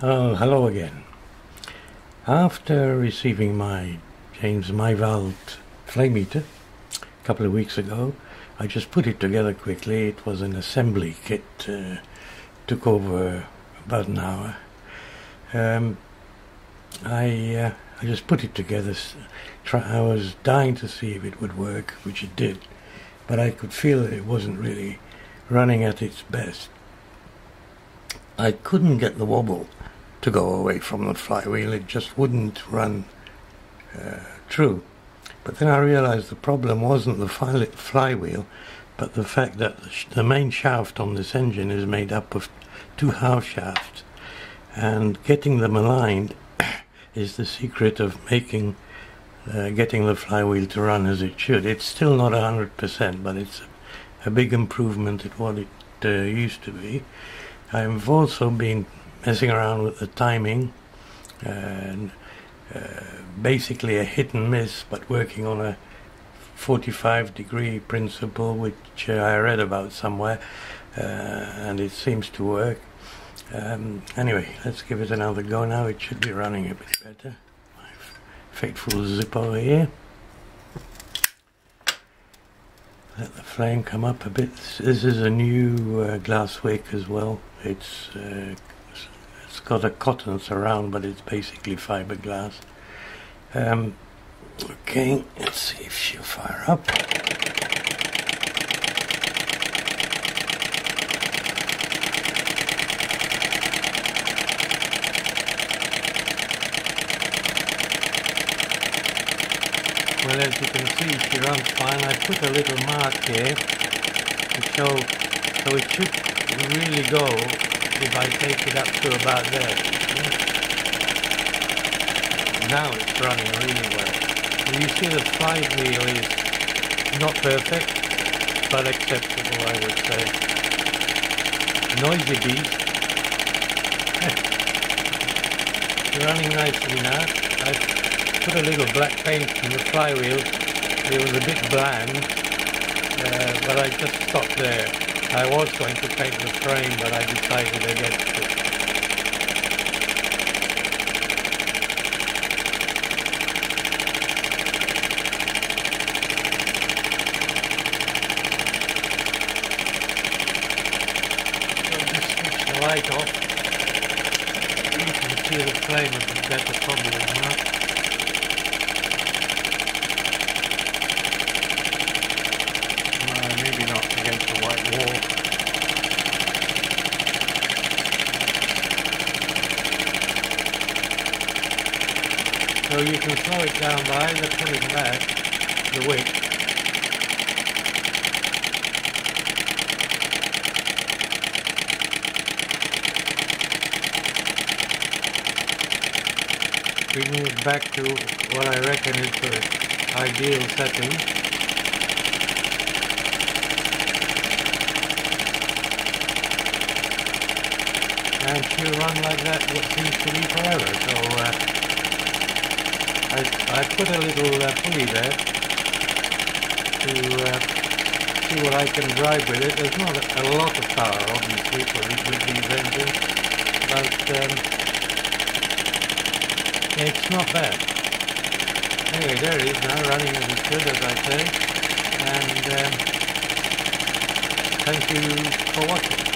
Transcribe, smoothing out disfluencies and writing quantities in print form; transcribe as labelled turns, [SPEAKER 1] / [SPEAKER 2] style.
[SPEAKER 1] Oh, hello again. After receiving my James Myvald flame eater a couple of weeks ago, I just put it together quickly. It was an assembly kit. Took over about an hour. I just put it together. I was dying to see if it would work, which it did, but I could feel that it wasn't really running at its best. I couldn't get the wobble to go away from the flywheel. It just wouldn't run true. But then I realized the problem wasn't the flywheel, but the fact that the main shaft on this engine is made up of two half shafts, and getting them aligned is the secret of getting the flywheel to run as it should. It's still not 100%, but it's a big improvement at what it used to be. I've also been messing around with the timing, and basically a hit and miss, but working on a 45-degree principle, which I read about somewhere, and it seems to work. Anyway, let's give it another go now. It should be running a bit better. My faithful Zippo here. Let the flame come up a bit. This is a new glass wick as well. It's got a cotton surround, but it's basically fiberglass. Okay, let's see if she'll fire up. Well, as you can see, she runs fine. I put a little mark here to show, so it should really go if I take it up to about there. Now it's running really well. You see the flywheel is not perfect, but acceptable, I would say. Noisy beast. Running nicely now. I've put a little black paint in the flywheel. It was a bit bland, but I just stopped there. I was going to paint the frame, but I decided against it. Light off. You can see the flame a bit better probably now. Maybe not against the white wall. So you can slow it down by either pulling back the wick. Bringing it back to what I reckon is the ideal setting. And she'll run like that what seems to be forever. So I put a little pulley there to see what I can drive with it. There's not a lot of power obviously with these engines, but it's not bad. Anyway, there it is now, running as it should, as I say. And thank you for watching.